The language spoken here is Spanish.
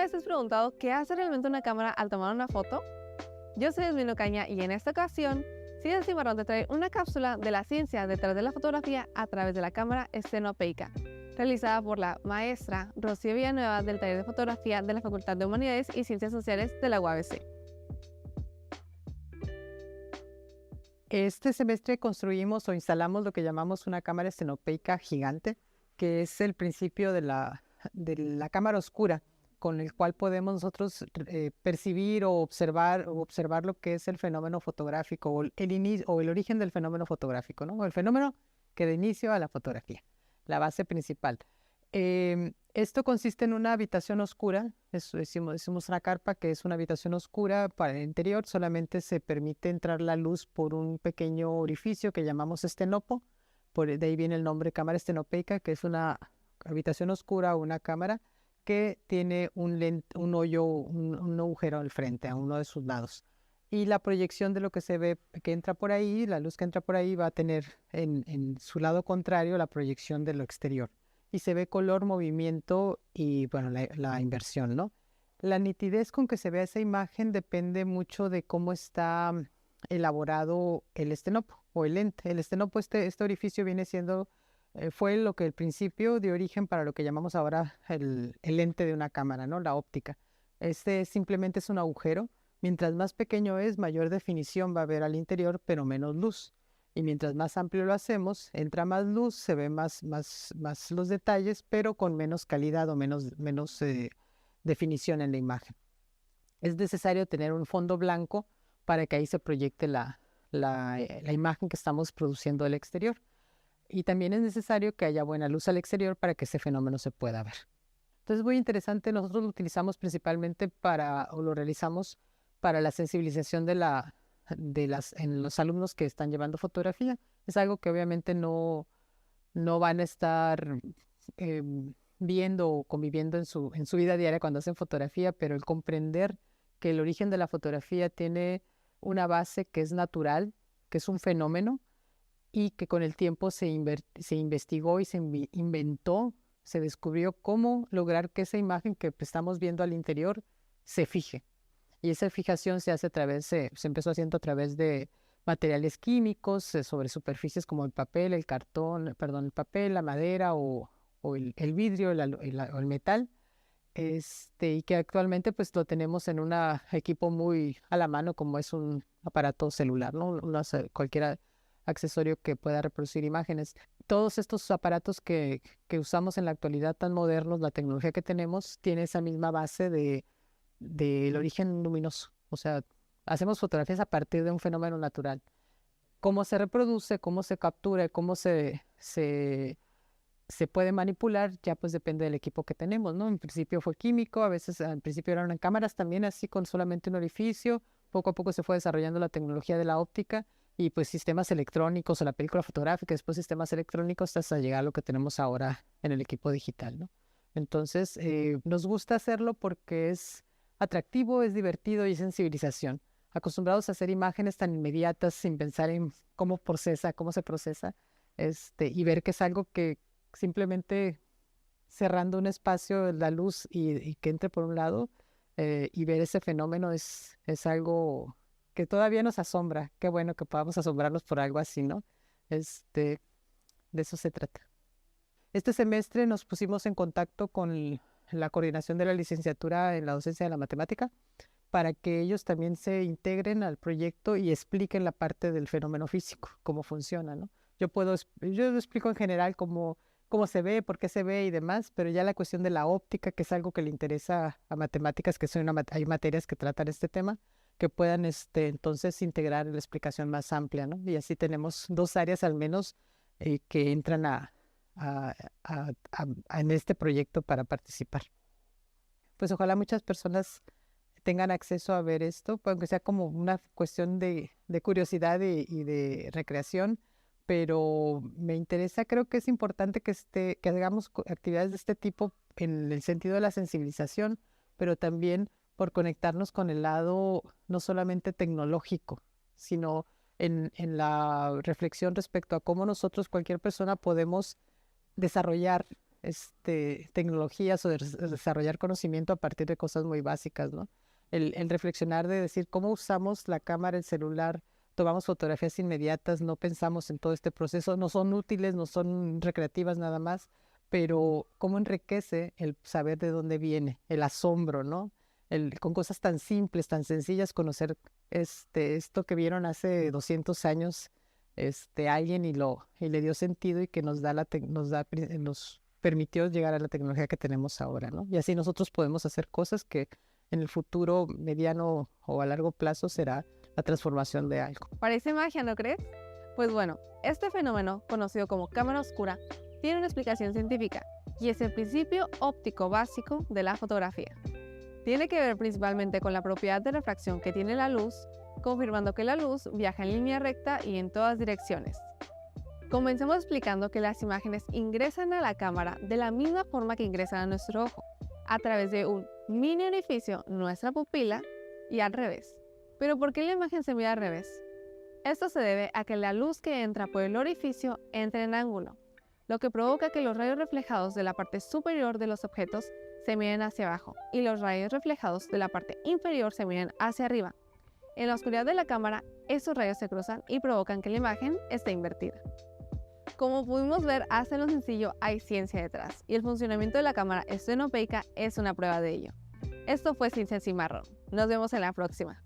vez te has preguntado qué hace realmente una cámara al tomar una foto? Yo soy Esmino Caña y en esta ocasión, Ciencia Cimarrón te trae una cápsula de la ciencia detrás de la fotografía a través de la cámara estenopeica, realizada por la maestra Rocío Villanueva del taller de fotografía de la Facultad de Humanidades y Ciencias Sociales de la UABC. Este semestre construimos o instalamos lo que llamamos una cámara estenopeica gigante, que es el principio de la cámara oscura, con el cual podemos nosotros percibir o observar lo que es el fenómeno fotográfico o el origen del fenómeno fotográfico, ¿no? O el fenómeno que da inicio a la fotografía, la base principal. Esto consiste en una habitación oscura, decimos una carpa que es una habitación oscura. Para el interior solamente se permite entrar la luz por un pequeño orificio que llamamos estenopo, de ahí viene el nombre cámara estenopeica, que es una habitación oscura o una cámara que tiene un hoyo, un agujero al frente, a uno de sus lados. Y la proyección de lo que se ve que entra por ahí, la luz que entra por ahí va a tener en su lado contrario la proyección de lo exterior. Y se ve color, movimiento y, bueno, la inversión, ¿no? La nitidez con que se ve esa imagen depende mucho de cómo está elaborado el estenopo o el lente. El estenopo, este orificio viene siendo, fue lo que al principio dio origen para lo que llamamos ahora el lente de una cámara, ¿no? La óptica. Este simplemente es un agujero. Mientras más pequeño es, mayor definición va a haber al interior, pero menos luz. Y mientras más amplio lo hacemos, entra más luz, se ve más los detalles, pero con menos calidad o menos definición en la imagen. Es necesario tener un fondo blanco para que ahí se proyecte la imagen que estamos produciendo del exterior. Y también es necesario que haya buena luz al exterior para que ese fenómeno se pueda ver. Entonces es muy interesante. Nosotros lo utilizamos principalmente o lo realizamos para la sensibilización en los alumnos que están llevando fotografía. Es algo que obviamente no van a estar viendo o conviviendo en su vida diaria cuando hacen fotografía, pero el comprender que el origen de la fotografía tiene una base que es natural, que es un fenómeno, y que con el tiempo se investigó y se inventó, se descubrió cómo lograr que esa imagen que estamos viendo al interior se fije. Y esa fijación se empezó haciendo a través de materiales químicos, sobre superficies como el papel, el papel, la madera o el vidrio, o el metal, y que actualmente pues lo tenemos en un equipo muy a la mano, como es un aparato celular, ¿no? Cualquier accesorio que pueda reproducir imágenes. Todos estos aparatos que usamos en la actualidad tan modernos, la tecnología que tenemos, tiene esa misma base del origen luminoso. O sea, hacemos fotografías a partir de un fenómeno natural. Cómo se reproduce, cómo se captura, cómo se puede manipular, ya pues depende del equipo que tenemos, ¿no? En principio fue químico, a veces al principio eran en cámaras también así con solamente un orificio. Poco a poco se fue desarrollando la tecnología de la óptica y pues sistemas electrónicos o la película fotográfica, después sistemas electrónicos hasta llegar a lo que tenemos ahora en el equipo digital, ¿no? Entonces, nos gusta hacerlo porque es atractivo, es divertido y es sensibilización. Acostumbrados a hacer imágenes tan inmediatas sin pensar en cómo se procesa, y ver que es algo que simplemente cerrando un espacio, la luz y que entre por un lado, y ver ese fenómeno es algo que todavía nos asombra. Qué bueno que podamos asombrarnos por algo así, ¿no? De eso se trata. Este semestre nos pusimos en contacto con la coordinación de la licenciatura en la docencia de la matemática para que ellos también se integren al proyecto y expliquen la parte del fenómeno físico, cómo funciona, ¿no? Yo lo explico en general cómo se ve, por qué se ve y demás, pero ya la cuestión de la óptica, que es algo que le interesa a matemáticas, que hay materias que tratan este tema, que puedan entonces integrar la explicación más amplia, ¿no? Y así tenemos dos áreas al menos que entran en este proyecto para participar. Pues ojalá muchas personas tengan acceso a ver esto, aunque sea como una cuestión de curiosidad y de recreación, pero me interesa, creo que es importante que hagamos actividades de este tipo en el sentido de la sensibilización, pero también por conectarnos con el lado no solamente tecnológico, sino en la reflexión respecto a cómo nosotros, cualquier persona, podemos desarrollar tecnologías o de desarrollar conocimiento a partir de cosas muy básicas, ¿no? El reflexionar de decir cómo usamos la cámara, el celular, tomamos fotografías inmediatas, no pensamos en todo este proceso, no son útiles, no son recreativas nada más, pero cómo enriquece el saber de dónde viene, el asombro, ¿no? Con cosas tan simples, tan sencillas, conocer esto que vieron hace 200 años, alguien y le dio sentido y que nos permitió llegar a la tecnología que tenemos ahora, ¿no? Y así nosotros podemos hacer cosas que en el futuro mediano o a largo plazo será la transformación de algo. Parece magia, ¿no crees? Pues bueno, este fenómeno, conocido como cámara oscura, tiene una explicación científica y es el principio óptico básico de la fotografía. Tiene que ver principalmente con la propiedad de refracción que tiene la luz, confirmando que la luz viaja en línea recta y en todas direcciones. Comencemos explicando que las imágenes ingresan a la cámara de la misma forma que ingresan a nuestro ojo, a través de un mini orificio, nuestra pupila, y al revés. ¿Pero por qué la imagen se mira al revés? Esto se debe a que la luz que entra por el orificio entra en ángulo, lo que provoca que los rayos reflejados de la parte superior de los objetos se miren hacia abajo y los rayos reflejados de la parte inferior se miren hacia arriba. En la oscuridad de la cámara, esos rayos se cruzan y provocan que la imagen esté invertida. Como pudimos ver, hasta lo sencillo hay ciencia detrás, y el funcionamiento de la cámara estenopeica es una prueba de ello. Esto fue Ciencia Sin Marrón. Nos vemos en la próxima.